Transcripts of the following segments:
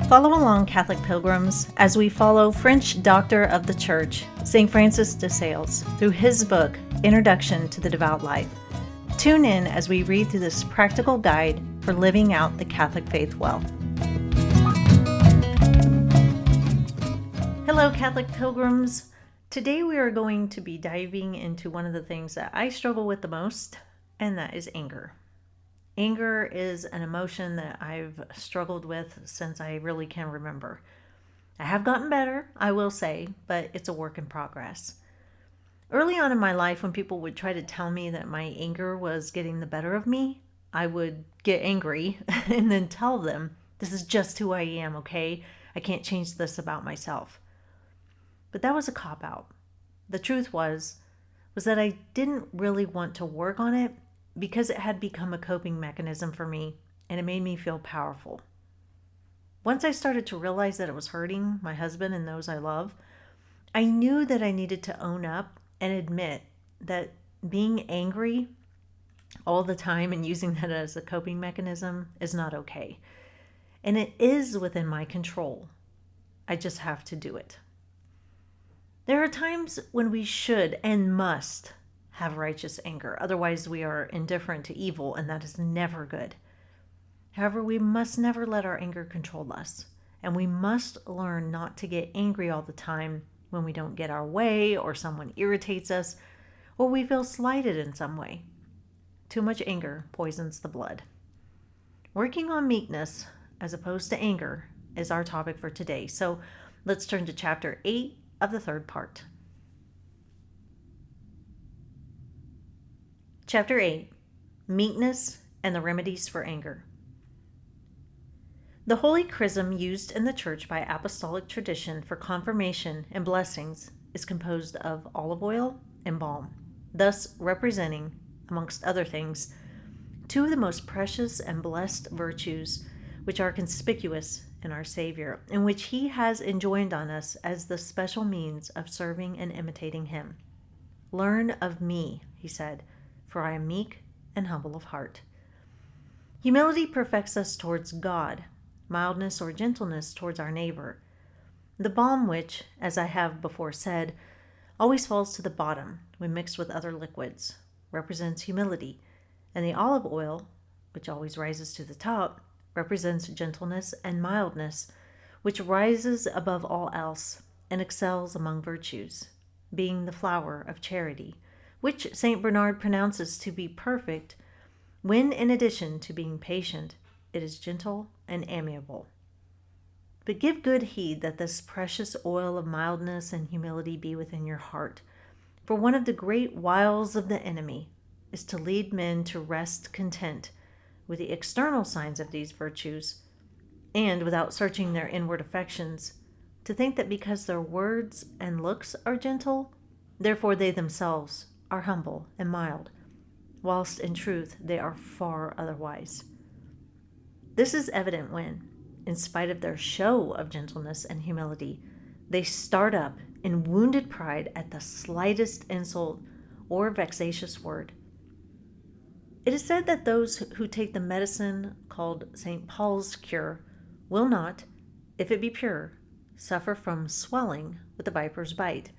Follow along, Catholic Pilgrims, as we follow French doctor of the Church, St. Francis de Sales, through his book, Introduction to the Devout Life. Tune in as we read through this practical guide for living out the Catholic faith well. Hello, Catholic Pilgrims. Today we are going to be diving into one of the things that I struggle with the most, and that is anger. Anger is an emotion that I've struggled with since I really can remember. I have gotten better, I will say, but it's a work in progress. Early on in my life, when people would try to tell me that my anger was getting the better of me, I would get angry and then tell them, this is just who I am, okay? I can't change this about myself. But that was a cop-out. The truth was that I didn't really want to work on it because it had become a coping mechanism for me and it made me feel powerful. Once I started to realize that it was hurting my husband and those I love, I knew that I needed to own up and admit that being angry all the time and using that as a coping mechanism is not okay. And it is within my control. I just have to do it. There are times when we should and must have righteous anger. Otherwise, we are indifferent to evil, and that is never good. However, we must never let our anger control us, and we must learn not to get angry all the time when we don't get our way, or someone irritates us, or we feel slighted in some way. Too much anger poisons the blood. Working on meekness, as opposed to anger, is our topic for today. So let's turn to chapter 8 of the third part. Chapter 8, Meekness and the Remedies for Anger. The holy chrism used in the Church by apostolic tradition for confirmation and blessings is composed of olive oil and balm, thus representing, amongst other things, two of the most precious and blessed virtues which are conspicuous in our Savior, and which He has enjoined on us as the special means of serving and imitating Him. Learn of me, He said, for I am meek and humble of heart. Humility perfects us towards God, mildness or gentleness towards our neighbor. The balm which, as I have before said, always falls to the bottom when mixed with other liquids, represents humility, and the olive oil, which always rises to the top, represents gentleness and mildness, which rises above all else and excels among virtues, being the flower of charity, which St. Bernard pronounces to be perfect when, in addition to being patient, it is gentle and amiable. But give good heed that this precious oil of mildness and humility be within your heart, for one of the great wiles of the enemy is to lead men to rest content with the external signs of these virtues, and without searching their inward affections, to think that because their words and looks are gentle, therefore they themselves are humble and mild, whilst in truth they are far otherwise. This is evident when, in spite of their show of gentleness and humility, they start up in wounded pride at the slightest insult or vexatious word. It is said that those who take the medicine called St. Paul's cure will not, if it be pure, suffer from swelling with the viper's bite.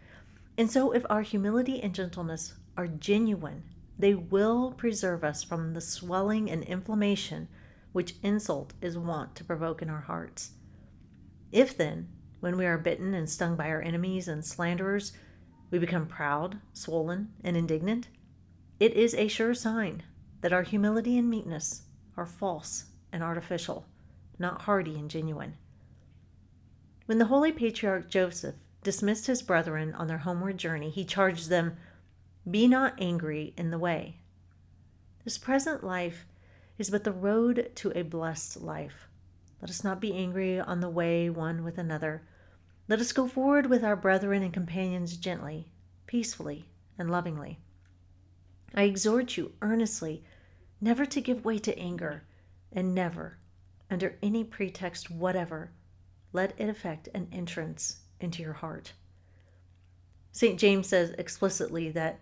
And so if our humility and gentleness are genuine, they will preserve us from the swelling and inflammation which insult is wont to provoke in our hearts. If then, when we are bitten and stung by our enemies and slanderers, we become proud, swollen, and indignant, it is a sure sign that our humility and meekness are false and artificial, not hearty and genuine. When the holy patriarch Joseph dismissed his brethren on their homeward journey, he charged them, "Be not angry in the way." This present life is but the road to a blessed life. Let us not be angry on the way one with another. Let us go forward with our brethren and companions gently, peacefully, and lovingly. I exhort you earnestly never to give way to anger, and never, under any pretext whatever, let it effect an entrance into your heart. St. James says explicitly that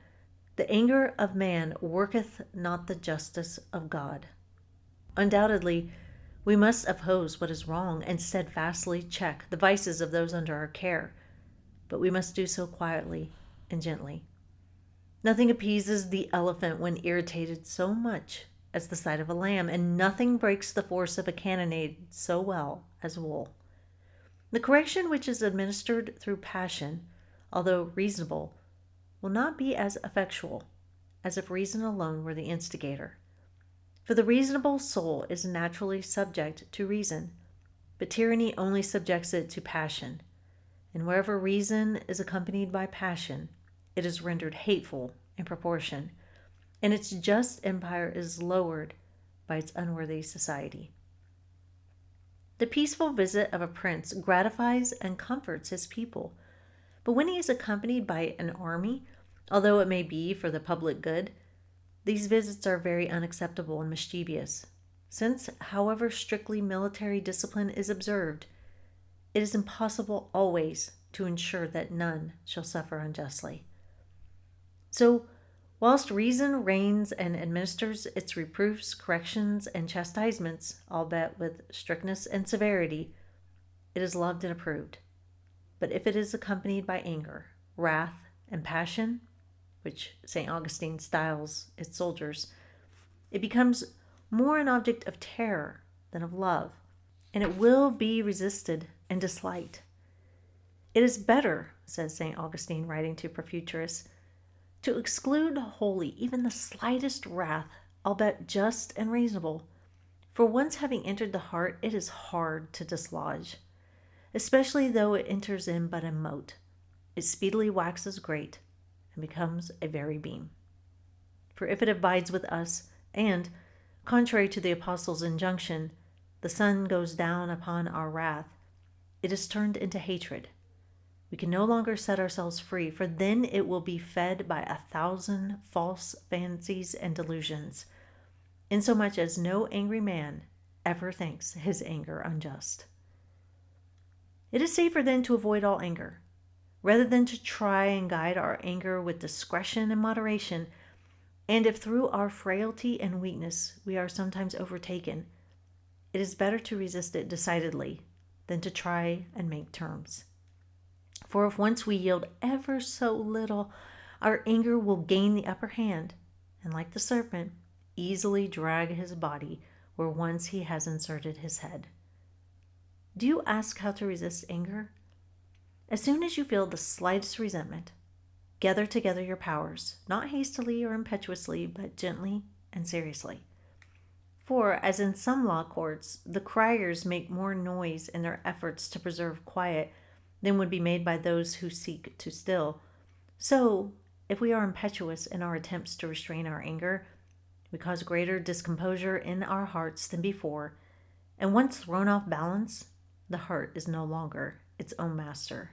the anger of man worketh not the justice of God. Undoubtedly, We must oppose what is wrong and steadfastly check the vices of those under our care, but we must do so quietly and gently. Nothing appeases the elephant when irritated so much as the sight of a lamb, and nothing breaks the force of a cannonade so well as wool. The correction which is administered through passion, although reasonable, will not be as effectual as if reason alone were the instigator. For the reasonable soul is naturally subject to reason, but tyranny only subjects it to passion, and wherever reason is accompanied by passion, it is rendered hateful in proportion, and its just empire is lowered by its unworthy society. The peaceful visit of a prince gratifies and comforts his people, but when he is accompanied by an army, although it may be for the public good, these visits are very unacceptable and mischievous, since, however strictly military discipline is observed, it is impossible always to ensure that none shall suffer unjustly. So, whilst reason reigns and administers its reproofs, corrections, and chastisements, albeit with strictness and severity, it is loved and approved. But if it is accompanied by anger, wrath, and passion, which St. Augustine styles its soldiers, it becomes more an object of terror than of love, and it will be resisted and disliked. It is better, says St. Augustine, writing to Profuturists, to exclude wholly even the slightest wrath, albeit just and reasonable, for once having entered the heart, it is hard to dislodge, especially though it enters in but a mote. It speedily waxes great and becomes a very beam. For if it abides with us, and, contrary to the apostle's injunction, the sun goes down upon our wrath, it is turned into hatred. We can no longer set ourselves free, for then it will be fed by 1,000 false fancies and delusions, insomuch as no angry man ever thinks his anger unjust. It is safer then to avoid all anger, rather than to try and guide our anger with discretion and moderation, and if through our frailty and weakness we are sometimes overtaken, it is better to resist it decidedly than to try and make terms. For if once we yield ever so little, our anger will gain the upper hand, and like the serpent, easily drag his body where once he has inserted his head. Do you ask how to resist anger? As soon as you feel the slightest resentment, gather together your powers, not hastily or impetuously, but gently and seriously. For, as in some law courts, the criers make more noise in their efforts to preserve quiet than would be made by those who seek to still, so, if we are impetuous in our attempts to restrain our anger, we cause greater discomposure in our hearts than before, and once thrown off balance, the heart is no longer its own master.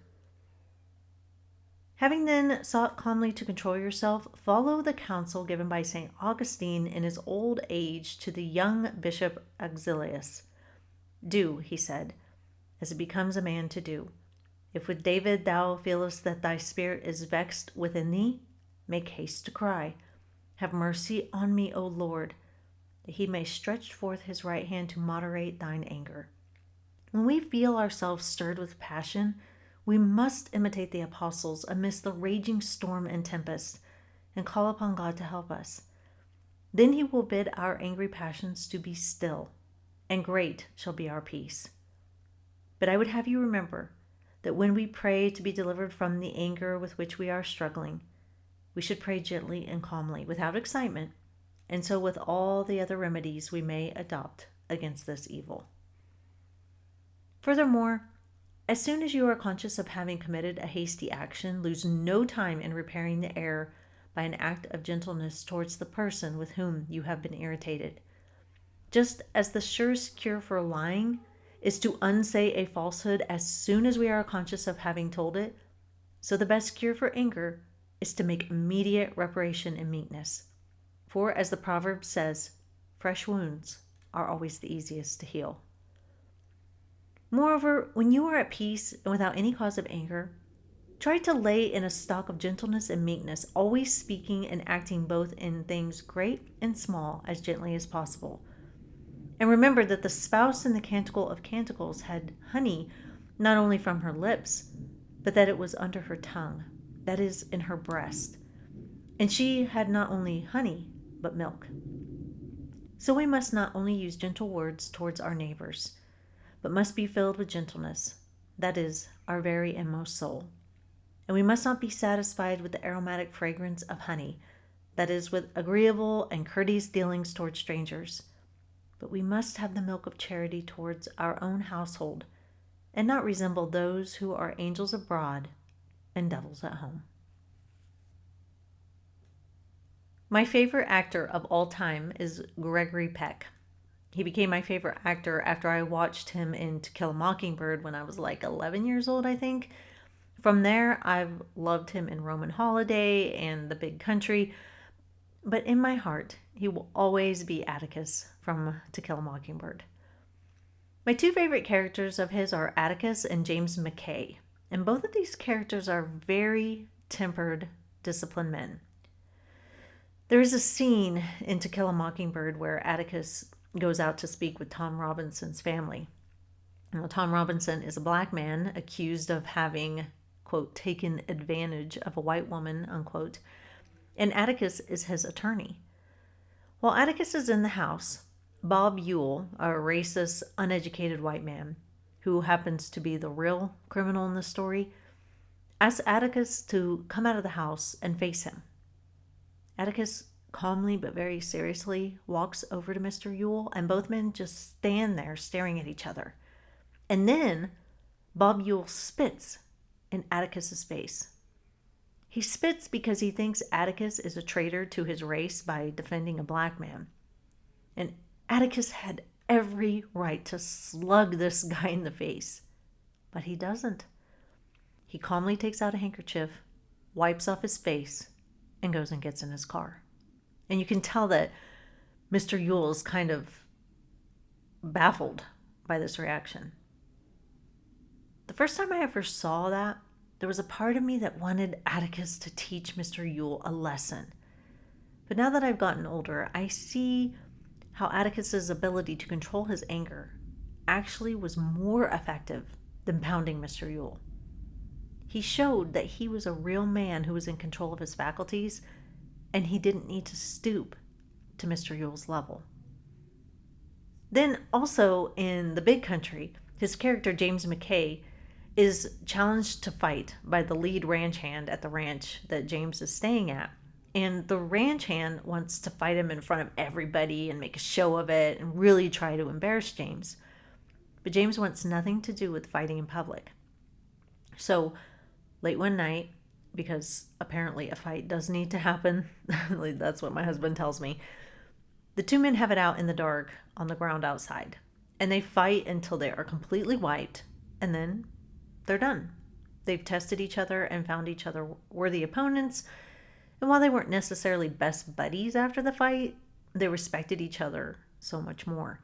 Having then sought calmly to control yourself, follow the counsel given by St. Augustine in his old age to the young Bishop Auxilius. Do, he said, as it becomes a man to do. If with David thou feelest that thy spirit is vexed within thee, make haste to cry, Have mercy on me, O Lord, that he may stretch forth his right hand to moderate thine anger. When we feel ourselves stirred with passion, we must imitate the apostles amidst the raging storm and tempest, and call upon God to help us. Then he will bid our angry passions to be still, and great shall be our peace. But I would have you remember that when we pray to be delivered from the anger with which we are struggling, we should pray gently and calmly, without excitement, and so with all the other remedies we may adopt against this evil. Furthermore, as soon as you are conscious of having committed a hasty action, lose no time in repairing the error by an act of gentleness towards the person with whom you have been irritated. Just as the surest cure for lying is to unsay a falsehood as soon as we are conscious of having told it, so the best cure for anger is to make immediate reparation in meekness. For, as the proverb says, fresh wounds are always the easiest to heal. Moreover, when you are at peace and without any cause of anger, try to lay in a stock of gentleness and meekness, always speaking and acting both in things great and small as gently as possible. And remember that the spouse in the Canticle of Canticles had honey not only from her lips, but that it was under her tongue, that is, in her breast. And she had not only honey, but milk. So we must not only use gentle words towards our neighbors, but must be filled with gentleness, that is, our very inmost soul. And we must not be satisfied with the aromatic fragrance of honey, that is, with agreeable and courteous dealings towards strangers, but we must have the milk of charity towards our own household, and not resemble those who are angels abroad and devils at home. My favorite actor of all time is Gregory Peck. He became my favorite actor after I watched him in To Kill a Mockingbird when I was like 11 years old, I think. From there, I've loved him in Roman Holiday and The Big Country, but in my heart, he will always be Atticus from To Kill a Mockingbird. My two favorite characters of his are Atticus and James McKay, and both of these characters are very tempered, disciplined men. There is a scene in To Kill a Mockingbird where Atticus goes out to speak with Tom Robinson's family. Now, Tom Robinson is a black man accused of having, quote, taken advantage of a white woman, unquote, and Atticus is his attorney. While Atticus is in the house, Bob Ewell, a racist, uneducated white man, who happens to be the real criminal in the story, asks Atticus to come out of the house and face him. Atticus calmly but very seriously walks over to Mr. Ewell, and both men just stand there staring at each other. And then Bob Ewell spits in Atticus's face. He spits because he thinks Atticus is a traitor to his race by defending a black man. And Atticus had every right to slug this guy in the face, but he doesn't. He calmly takes out a handkerchief, wipes off his face, and goes and gets in his car. And you can tell that Mr. Ewell is kind of baffled by this reaction. The first time I ever saw that, there was a part of me that wanted Atticus to teach Mr. Ewell a lesson. But now that I've gotten older, I see how Atticus's ability to control his anger actually was more effective than pounding Mr. Ewell. He showed that he was a real man who was in control of his faculties, and he didn't need to stoop to Mr. Ewell's level. Then also in The Big Country, his character James McKay is challenged to fight by the lead ranch hand at the ranch that James is staying at. And the ranch hand wants to fight him in front of everybody and make a show of it and really try to embarrass James. But James wants nothing to do with fighting in public. So late one night, because apparently a fight does need to happen, that's what my husband tells me, the two men have it out in the dark on the ground outside. And they fight until they are completely wiped, and then they're done. They've tested each other and found each other worthy opponents. And while they weren't necessarily best buddies after the fight, they respected each other so much more.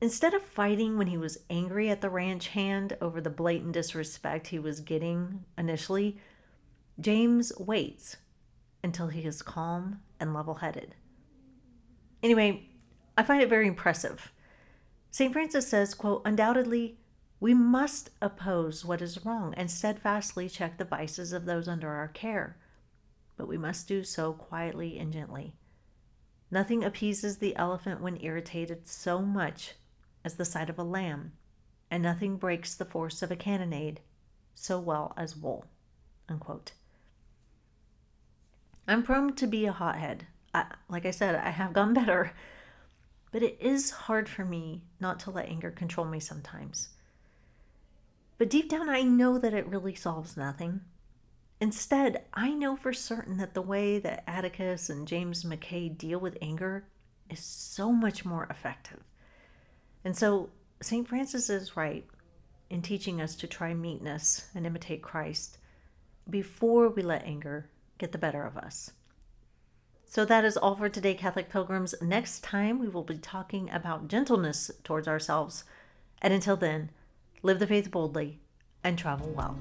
Instead of fighting when he was angry at the ranch hand over the blatant disrespect he was getting initially, James waits until he is calm and level-headed. Anyway, I find it very impressive. St. Francis says, quote, "Undoubtedly, we must oppose what is wrong and steadfastly check the vices of those under our care. But we must do so quietly and gently. Nothing appeases the elephant when irritated so much as the sight of a lamb, and nothing breaks the force of a cannonade so well as wool." Unquote. I'm prone to be a hothead. Like I said, I have gotten better, but it is hard for me not to let anger control me sometimes. But deep down, I know that it really solves nothing. Instead, I know for certain that the way that Atticus and James McKay deal with anger is so much more effective. And so St. Francis is right in teaching us to try meekness and imitate Christ before we let anger get the better of us. So that is all for today, Catholic Pilgrims. Next time, we will be talking about gentleness towards ourselves. And until then, live the faith boldly and travel well.